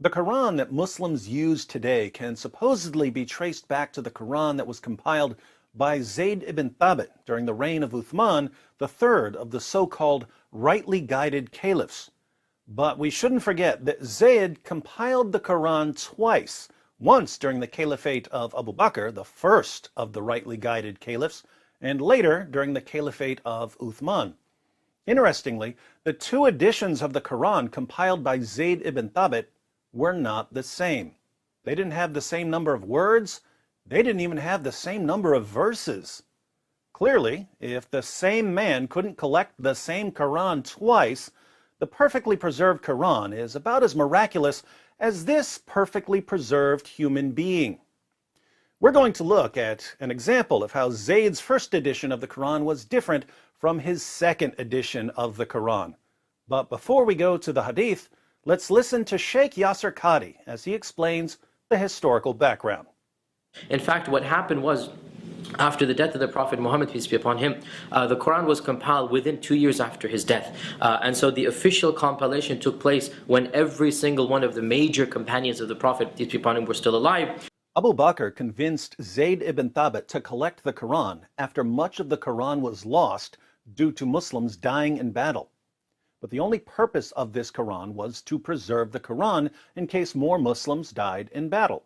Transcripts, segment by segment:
The Quran that Muslims use today can supposedly be traced back to the Quran that was compiled by Zayd ibn Thabit during the reign of Uthman, the third of the so-called rightly guided caliphs. But we shouldn't forget that Zayd compiled the Quran twice, once during the caliphate of Abu Bakr, the first of the rightly guided caliphs, and later during the caliphate of Uthman. Interestingly, the two editions of the Quran compiled by Zayd ibn Thabit were not the same. They didn't have the same number of words. They didn't even have the same number of verses. Clearly, if the same man couldn't collect the same Quran twice, the perfectly preserved Quran is about as miraculous as this perfectly preserved human being. We're going to look at an example of how Zayd's first edition of the Quran was different from his second edition of the Quran. But before we go to the hadith, let's listen to Sheikh Yasser Qadhi as he explains the historical background. In fact, what happened was, after the death of the Prophet Muhammad, peace be upon him, the Quran was compiled within 2 years after his death. And so the official compilation took place when every single one of the major companions of the Prophet, peace be upon him, were still alive. Abu Bakr convinced Zayd ibn Thabit to collect the Quran after much of the Quran was lost due to Muslims dying in battle. But the only purpose of this Quran was to preserve the Quran in case more Muslims died in battle.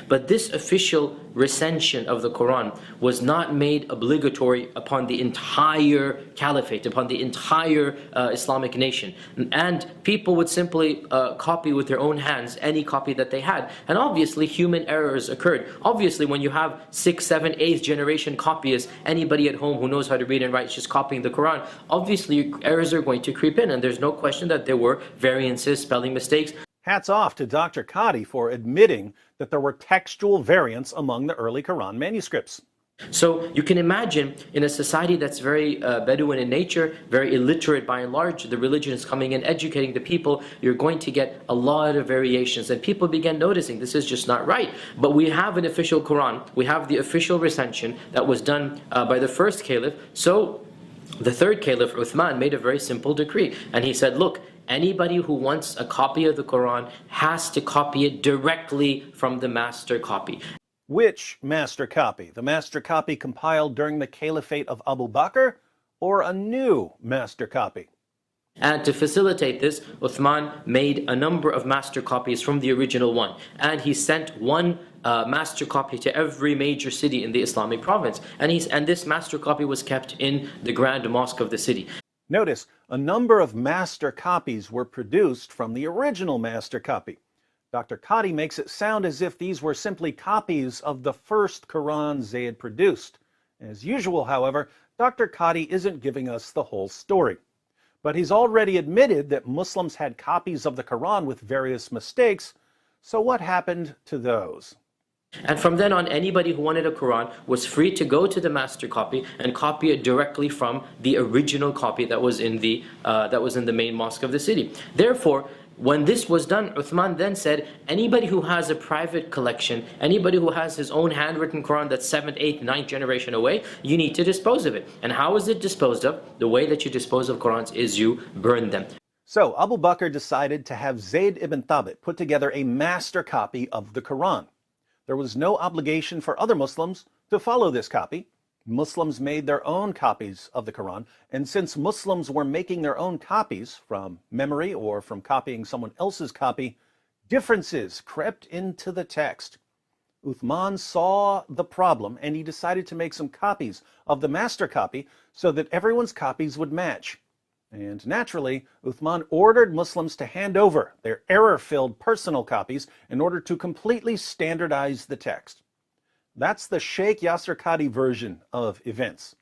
But this official recension of the Quran was not made obligatory upon the entire caliphate, upon the entire Islamic nation. And people would simply copy with their own hands any copy that they had. And obviously human errors occurred. Obviously when you have 6th, 7th, 8th generation copyists, anybody at home who knows how to read and write is just copying the Quran, obviously errors are going to creep in. And there's no question that there were variances, spelling mistakes. Hats off to Dr. Qadhi for admitting that there were textual variants among the early Quran manuscripts. So you can imagine in a society that's very Bedouin in nature, very illiterate by and large, the religion is coming in, educating the people, you're going to get a lot of variations. And people began noticing this is just not right. But we have an official Quran, we have the official recension that was done by the first caliph. So the third caliph, Uthman, made a very simple decree. And he said, look, anybody who wants a copy of the Quran has to copy it directly from the master copy. Which master copy? The master copy compiled during the caliphate of Abu Bakr, or a new master copy? And to facilitate this, Uthman made a number of master copies from the original one. And he sent one master copy to every major city in the Islamic province. And this master copy was kept in the Grand Mosque of the city. Notice, a number of master copies were produced from the original master copy. Dr. Qadhi makes it sound as if these were simply copies of the first Quran Zayd produced. As usual, however, Dr. Qadhi isn't giving us the whole story. But he's already admitted that Muslims had copies of the Quran with various mistakes, so what happened to those? And from then on, anybody who wanted a Quran was free to go to the master copy and copy it directly from the original copy that was in the main mosque of the city. Therefore, when this was done, Uthman then said, anybody who has a private collection, anybody who has his own handwritten Quran that's 7th, 8th, 9th generation away, you need to dispose of it. And how is it disposed of? The way that you dispose of Qurans is you burn them. So Abu Bakr decided to have Zayd ibn Thabit put together a master copy of the Quran. There was no obligation for other Muslims to follow this copy. Muslims made their own copies of the Quran, and since Muslims were making their own copies from memory or from copying someone else's copy, differences crept into the text. Uthman saw the problem, and he decided to make some copies of the master copy so that everyone's copies would match. And naturally, Uthman ordered Muslims to hand over their error-filled personal copies in order to completely standardize the text. That's the Sheikh Yasser Qadhi version of events.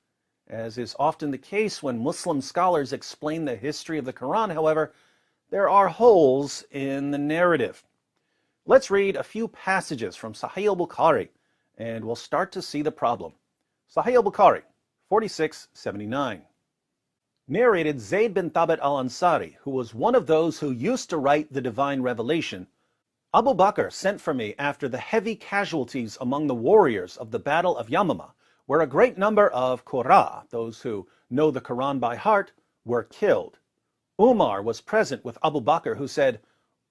As is often the case when Muslim scholars explain the history of the Quran, however, there are holes in the narrative. Let's read a few passages from Sahih al-Bukhari, and we'll start to see the problem. Sahih al-Bukhari, 4679. Narrated Zayd bin Thabit al-Ansari, who was one of those who used to write the divine revelation, Abu Bakr sent for me after the heavy casualties among the warriors of the Battle of Yamama, where a great number of Qurra, those who know the Quran by heart, were killed. Umar was present with Abu Bakr, who said,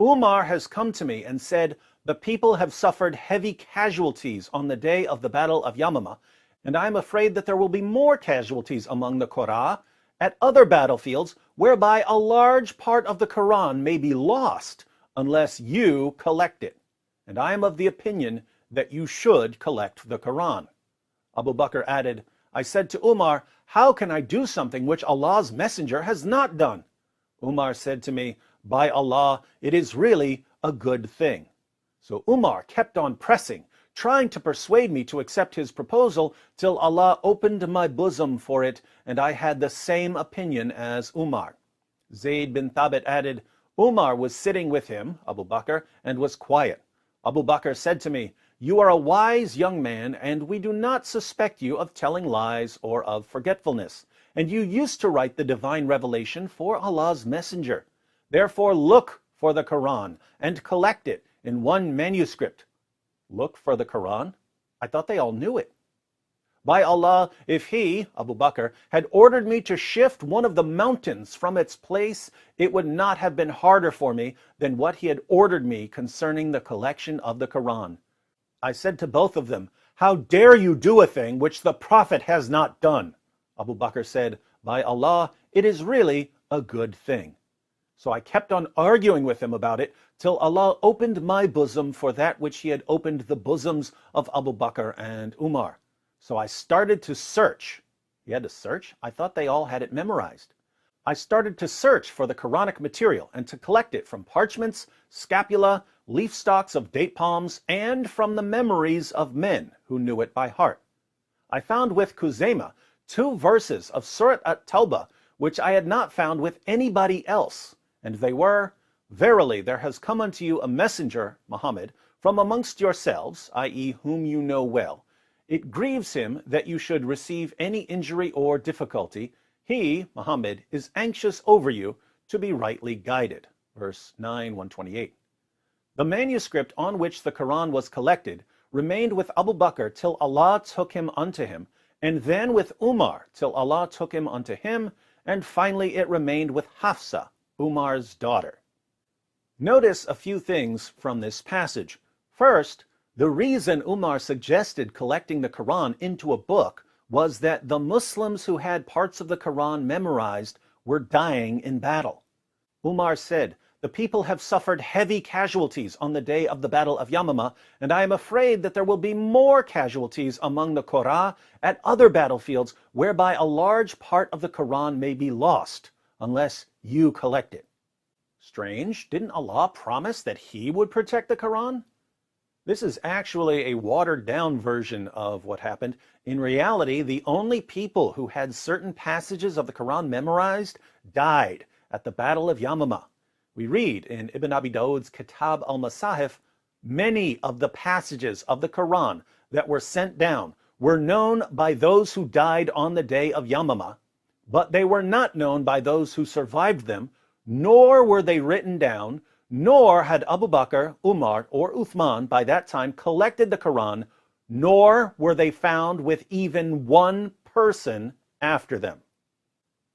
Umar has come to me and said, the people have suffered heavy casualties on the day of the Battle of Yamama, and I am afraid that there will be more casualties among the Qur'an at other battlefields whereby a large part of the Quran may be lost unless you collect it. And I am of the opinion that you should collect the Quran. Abu Bakr added, I said to Umar, how can I do something which Allah's Messenger has not done? Umar said to me, by Allah, it is really a good thing. So Umar kept on pressing, trying to persuade me to accept his proposal till Allah opened my bosom for it, and I had the same opinion as Umar. Zayd bin Thabit added, Umar was sitting with him, Abu Bakr, and was quiet. Abu Bakr said to me, you are a wise young man, and we do not suspect you of telling lies or of forgetfulness. And you used to write the divine revelation for Allah's Messenger. Therefore look for the Quran and collect it in one manuscript. Look for the Quran? I thought they all knew it. By Allah, if he, Abu Bakr, had ordered me to shift one of the mountains from its place, it would not have been harder for me than what he had ordered me concerning the collection of the Quran. I said to both of them, how dare you do a thing which the Prophet has not done? Abu Bakr said, by Allah, it is really a good thing. So I kept on arguing with him about it till Allah opened my bosom for that which he had opened the bosoms of Abu Bakr and Umar. So I started to search. He had to search? I thought they all had it memorized. I started to search for the Quranic material and to collect it from parchments, scapula, leaf stalks of date palms, and from the memories of men who knew it by heart. I found with Khuzaymah 2 verses of Surat at-Tawbah, which I had not found with anybody else, and they were, verily there has come unto you a messenger, Muhammad, from amongst yourselves, i.e. whom you know well. It grieves him that you should receive any injury or difficulty. He, Muhammad, is anxious over you to be rightly guided. Verse 9, 128. The manuscript on which the Quran was collected remained with Abu Bakr till Allah took him unto him, and then with Umar till Allah took him unto him, and finally it remained with Hafsa, Umar's daughter. Notice a few things from this passage. First, the reason Umar suggested collecting the Quran into a book was that the Muslims who had parts of the Quran memorized were dying in battle. Umar said, the people have suffered heavy casualties on the day of the Battle of Yamama, and I am afraid that there will be more casualties among the Qur'an at other battlefields whereby a large part of the Quran may be lost unless you collect it. Strange, didn't Allah promise that he would protect the Quran? This is actually a watered-down version of what happened. In reality, the only people who had certain passages of the Quran memorized died at the Battle of Yamama. We read in Ibn Abi Dawud's Kitab al-Masahif, many of the passages of the Quran that were sent down were known by those who died on the day of Yamama, but they were not known by those who survived them, nor were they written down, nor had Abu Bakr, Umar, or Uthman by that time collected the Quran, nor were they found with even one person after them.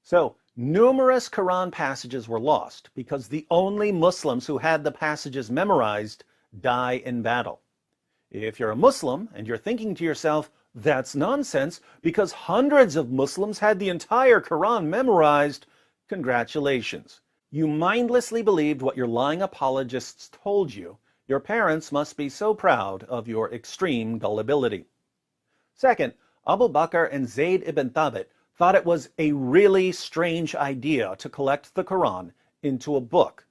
So, numerous Quran passages were lost because the only Muslims who had the passages memorized die in battle. If you're a Muslim and you're thinking to yourself, that's nonsense because hundreds of Muslims had the entire Quran memorized, congratulations. You mindlessly believed what your lying apologists told you. Your parents must be so proud of your extreme gullibility. Second, Abu Bakr and Zayd ibn Thabit thought it was a really strange idea to collect the Quran into a book.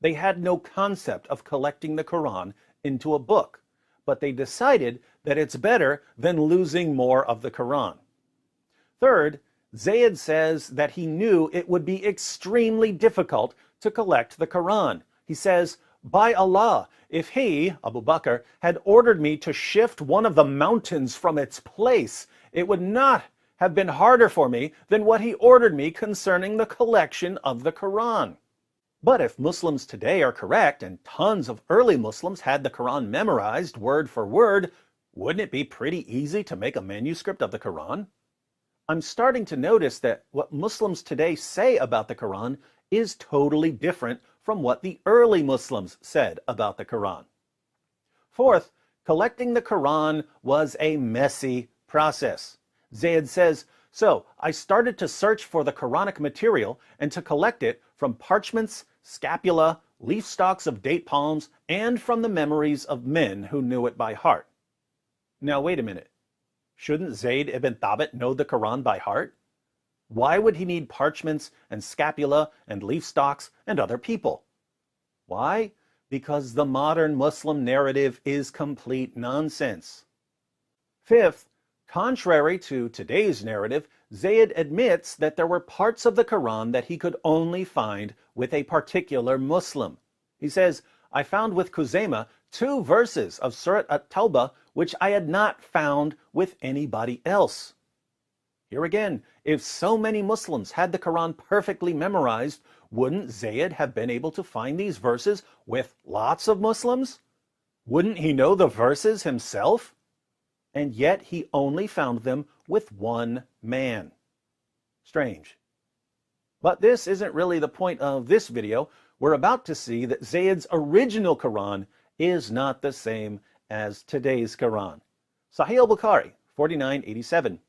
They had no concept of collecting the Quran into a book, but they decided that it's better than losing more of the Quran. Third, Zayd says that he knew it would be extremely difficult to collect the Quran. He says, by Allah, if he, Abu Bakr, had ordered me to shift one of the mountains from its place, it would not have been harder for me than what he ordered me concerning the collection of the Quran. But if Muslims today are correct, and tons of early Muslims had the Quran memorized word for word, wouldn't it be pretty easy to make a manuscript of the Quran? I'm starting to notice that what Muslims today say about the Quran is totally different from what the early Muslims said about the Quran. Fourth, collecting the Quran was a messy process. Zayd says, "So I started to search for the Quranic material and to collect it from parchments, scapula, leaf stalks of date palms, and from the memories of men who knew it by heart." Now wait a minute. Shouldn't Zayd ibn Thabit know the Quran by heart? Why would he need parchments and scapula and leaf stalks and other people? Why? Because the modern Muslim narrative is complete nonsense. Fifth, contrary to today's narrative, Zayd admits that there were parts of the Quran that he could only find with a particular Muslim. He says, "I found with Khuzaymah 2 verses of Surat at-Tawbah which I had not found with anybody else." Here again, if so many Muslims had the Quran perfectly memorized, wouldn't Zayd have been able to find these verses with lots of Muslims? Wouldn't he know the verses himself? And yet he only found them with one man. Strange. But this isn't really the point of this video. We're about to see that Zayd's original Quran is not the same as today's Quran. Sahih al-Bukhari, 4987.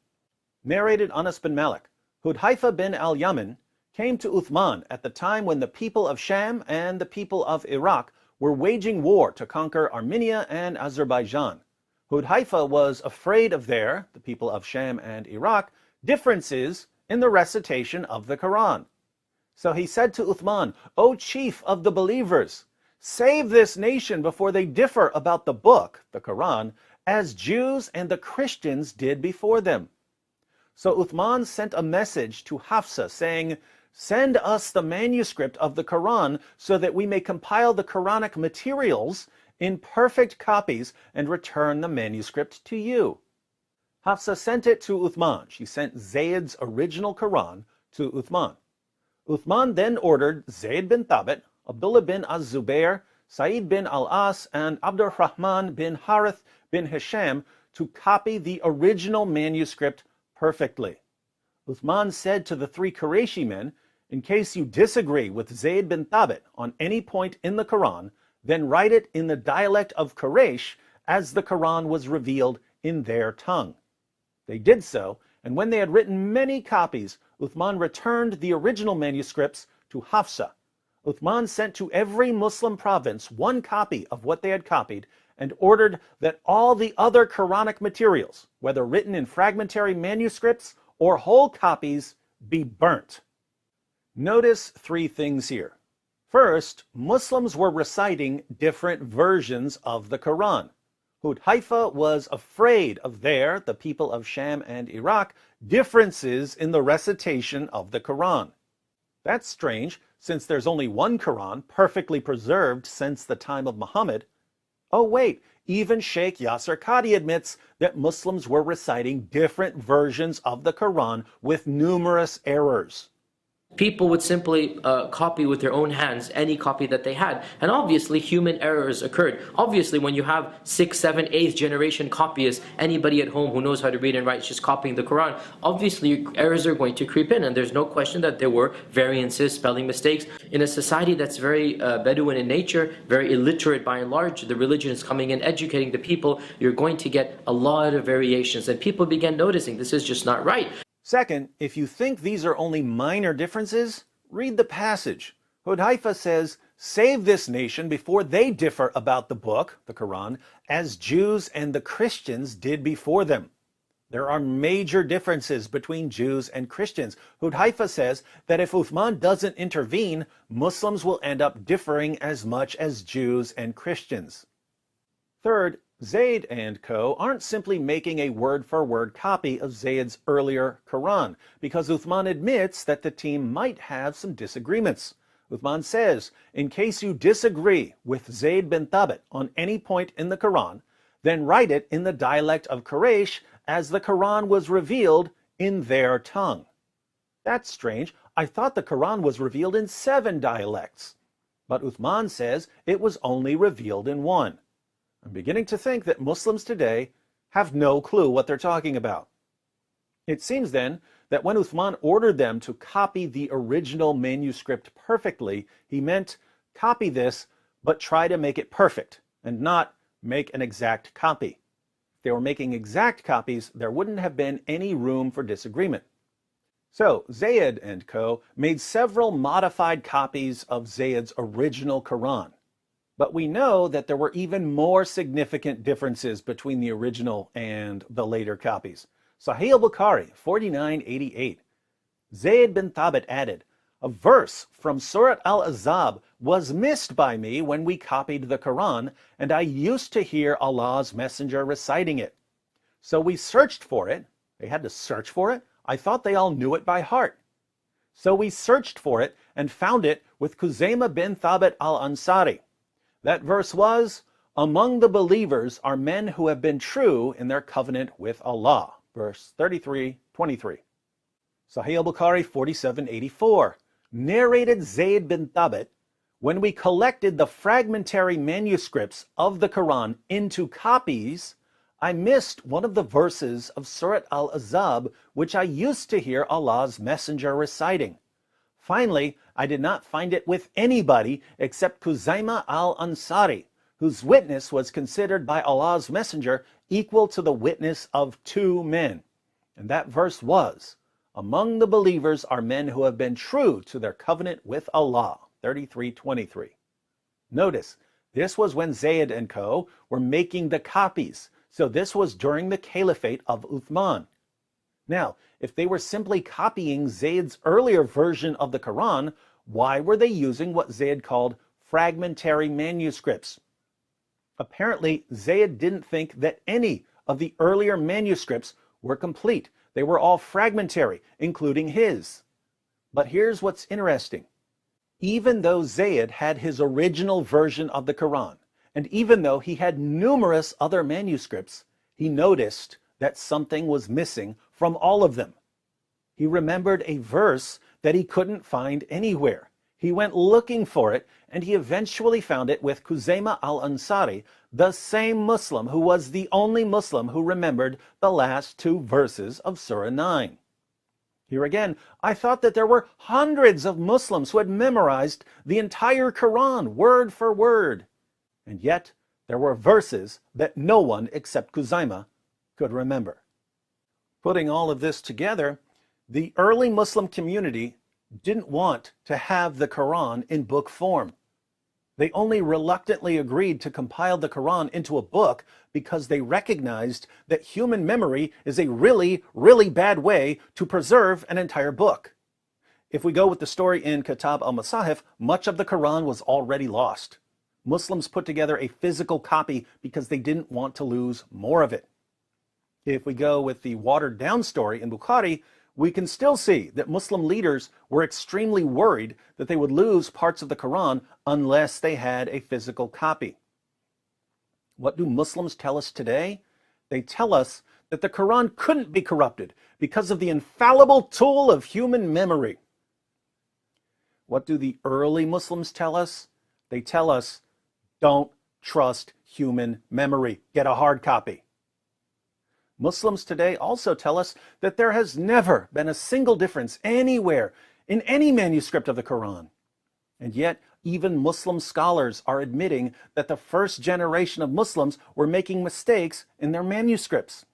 Narrated Anas bin Malik, Hudhaifa bin al-Yaman came to Uthman at the time when the people of Sham and the people of Iraq were waging war to conquer Armenia and Azerbaijan. Hudhaifa was afraid of the people of Sham and Iraq, differences in the recitation of the Quran. So he said to Uthman, "O chief of the believers, save this nation before they differ about the book, the Quran, as Jews and the Christians did before them." So Uthman sent a message to Hafsa saying, "Send us the manuscript of the Quran so that we may compile the Quranic materials in perfect copies and return the manuscript to you." Hafsa sent it to Uthman. She sent Zayd's original Quran to Uthman. Uthman then ordered Zayd bin Thabit, Abdullah bin az-Zubair, Sa'id bin al-As, and Abdurrahman bin Harith bin Hisham to copy the original manuscript perfectly. Uthman said to the 3 Qurayshi men, "In case you disagree with Zayd bin Thabit on any point in the Quran, then write it in the dialect of Quraysh as the Quran was revealed in their tongue." They did so, and when they had written many copies, Uthman returned the original manuscripts to Hafsa. Uthman sent to every Muslim province 1 copy of what they had copied and ordered that all the other Quranic materials, whether written in fragmentary manuscripts or whole copies, be burnt. Notice 3 things here. First, Muslims were reciting different versions of the Quran. Hudhaifa was afraid of the people of Sham and Iraq, differences in the recitation of the Quran. That's strange, since there's only one Quran perfectly preserved since the time of Muhammad. Oh wait, even Sheikh Yasser Qadi admits that Muslims were reciting different versions of the Quran with numerous errors. People would simply copy with their own hands any copy that they had. And obviously human errors occurred. Obviously when you have 6th, 7th, 8th generation copyists, anybody at home who knows how to read and write is just copying the Quran, obviously errors are going to creep in, and there's no question that there were variances, spelling mistakes. In a society that's very Bedouin in nature, very illiterate by and large, the religion is coming in, educating the people, you're going to get a lot of variations, and people began noticing this is just not right. Second, if you think these are only minor differences, read the passage. Hudhaifa says, "Save this nation before they differ about the book, the Quran, as Jews and the Christians did before them." There are major differences between Jews and Christians. Hudhaifa says that if Uthman doesn't intervene, Muslims will end up differing as much as Jews and Christians. Third, Zayd and co. aren't simply making a word-for-word copy of Zayd's earlier Quran, because Uthman admits that the team might have some disagreements. Uthman says, "In case you disagree with Zayd bin Thabit on any point in the Quran, then write it in the dialect of Quraysh as the Quran was revealed in their tongue." That's strange. I thought the Quran was revealed in 7 dialects. But Uthman says it was only revealed in 1. I'm beginning to think that Muslims today have no clue what they're talking about. It seems then that when Uthman ordered them to copy the original manuscript perfectly, he meant copy this, but try to make it perfect and not make an exact copy. If they were making exact copies, there wouldn't have been any room for disagreement. So Zayd and co. made several modified copies of Zayd's original Quran. But we know that there were even more significant differences between the original and the later copies. Sahih al-Bukhari 4988. Zayd bin Thabit added, "A verse from Surat al-Ahzab was missed by me when we copied the Quran, and I used to hear Allah's Messenger reciting it. So we searched for it." They had to search for it? I thought they all knew it by heart. "So we searched for it and found it with Khuzaymah bin Thabit al-Ansari. That verse was, 'Among the believers are men who have been true in their covenant with Allah.'" Verse 33-23. Sahih al-Bukhari 4784. Narrated Zayd bin Thabit, "When we collected the fragmentary manuscripts of the Quran into copies, I missed one of the verses of Surat al-Ahzab which I used to hear Allah's Messenger reciting. Finally, I did not find it with anybody except Khuzaymah al-Ansari, whose witness was considered by Allah's Messenger equal to the witness of 2 men. And that verse was, 'Among the believers are men who have been true to their covenant with Allah.' 33-23. Notice, this was when Zayd and co. were making the copies, so this was during the caliphate of Uthman. Now, if they were simply copying Zayd's earlier version of the Quran, why were they using what Zayd called fragmentary manuscripts? Apparently, Zayd didn't think that any of the earlier manuscripts were complete. They were all fragmentary, including his. But here's what's interesting. Even though Zayd had his original version of the Quran, and even though he had numerous other manuscripts, he noticed that something was missing from all of them. He remembered a verse that he couldn't find anywhere. He went looking for it, and he eventually found it with Khuzaymah al-Ansari, the same Muslim who was the only Muslim who remembered the last 2 verses of Surah 9. Here again, I thought that there were hundreds of Muslims who had memorized the entire Quran, word for word. And yet, there were verses that no one except Khuzaymah could remember. Putting all of this together, the early Muslim community didn't want to have the Quran in book form. They only reluctantly agreed to compile the Quran into a book because they recognized that human memory is a really, really bad way to preserve an entire book. If we go with the story in Kitab al-Masahif, much of the Quran was already lost. Muslims put together a physical copy because they didn't want to lose more of it. If we go with the watered down story in Bukhari, we can still see that Muslim leaders were extremely worried that they would lose parts of the Quran unless they had a physical copy. What do Muslims tell us today? They tell us that the Quran couldn't be corrupted because of the infallible tool of human memory. What do the early Muslims tell us? They tell us, don't trust human memory. Get a hard copy. Muslims today also tell us that there has never been a single difference anywhere in any manuscript of the Quran. And yet, even Muslim scholars are admitting that the first generation of Muslims were making mistakes in their manuscripts.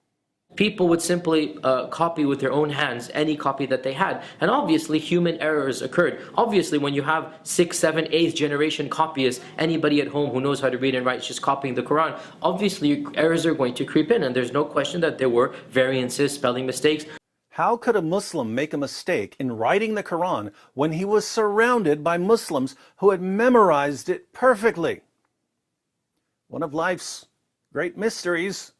People would simply copy with their own hands any copy that they had. And obviously human errors occurred. Obviously when you have 6th, 7th, 8th generation copyists, anybody at home who knows how to read and write is just copying the Quran, obviously errors are going to creep in, and there's no question that there were variances, spelling mistakes. How could a Muslim make a mistake in writing the Quran when he was surrounded by Muslims who had memorized it perfectly? One of life's great mysteries.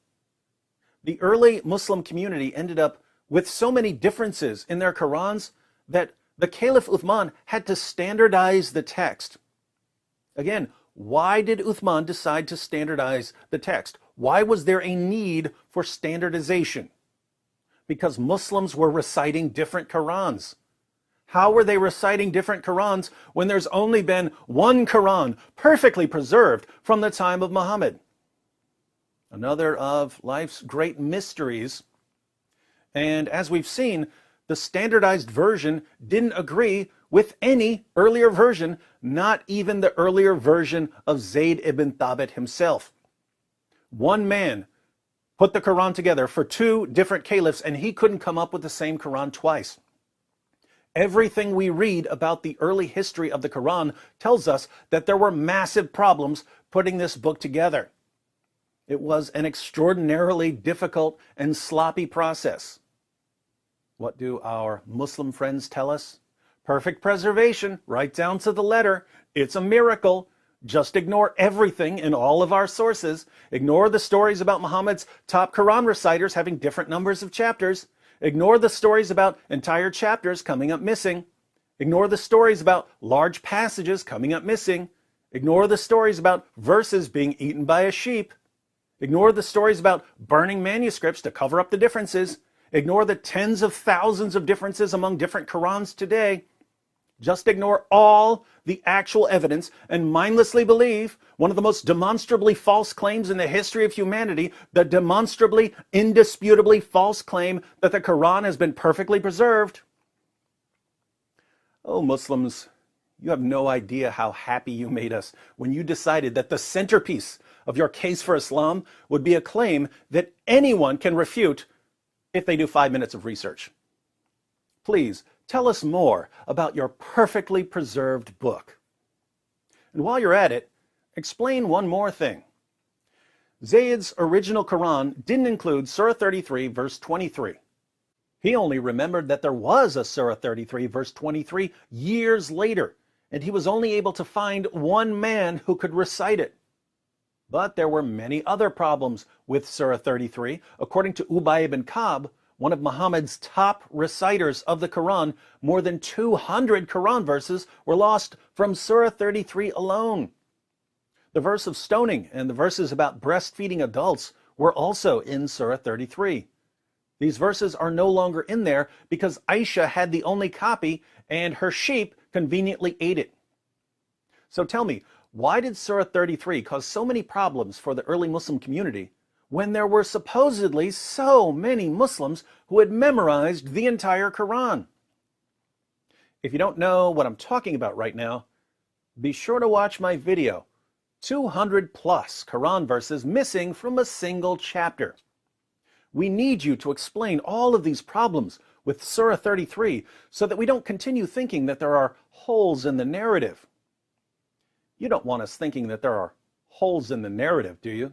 The early Muslim community ended up with so many differences in their Qurans that the Caliph Uthman had to standardize the text. Again, why did Uthman decide to standardize the text? Why was there a need for standardization? Because Muslims were reciting different Qurans. How were they reciting different Qurans when there's only been one Quran perfectly preserved from the time of Muhammad? Another of life's great mysteries. And as we've seen, the standardized version didn't agree with any earlier version, not even the earlier version of Zayd ibn Thabit himself. One man put the Quran together for two different caliphs, and he couldn't come up with the same Quran twice. Everything we read about the early history of the Quran tells us that there were massive problems putting this book together. It was an extraordinarily difficult and sloppy process. What do our Muslim friends tell us? Perfect preservation, right down to the letter. It's a miracle. Just ignore everything in all of our sources. Ignore the stories about Muhammad's top Quran reciters having different numbers of chapters. Ignore the stories about entire chapters coming up missing. Ignore the stories about large passages coming up missing. Ignore the stories about verses being eaten by a sheep. Ignore the stories about burning manuscripts to cover up the differences. Ignore the tens of thousands of differences among different Qurans today. Just ignore all the actual evidence and mindlessly believe one of the most demonstrably false claims in the history of humanity, the demonstrably, indisputably false claim that the Quran has been perfectly preserved. Oh, Muslims, you have no idea how happy you made us when you decided that the centerpiece of your case for Islam would be a claim that anyone can refute if they do 5 minutes of research. Please, tell us more about your perfectly preserved book. And while you're at it, explain one more thing. Zayd's original Quran didn't include Surah 33, verse 23. He only remembered that there was a Surah 33, verse 23 years later, and he was only able to find one man who could recite it. But there were many other problems with Surah 33. According to Ubay ibn Ka'b, one of Muhammad's top reciters of the Quran, more than 200 Quran verses were lost from Surah 33 alone. The verse of stoning and the verses about breastfeeding adults were also in Surah 33. These verses are no longer in there because Aisha had the only copy and her sheep conveniently ate it. So tell me, why did Surah 33 cause so many problems for the early Muslim community when there were supposedly so many Muslims who had memorized the entire Quran? If you don't know what I'm talking about right now, be sure to watch my video, 200 plus Quran verses missing from a single chapter. We need you to explain all of these problems with Surah 33 so that we don't continue thinking that there are holes in the narrative. You don't want us thinking that there are holes in the narrative, do you?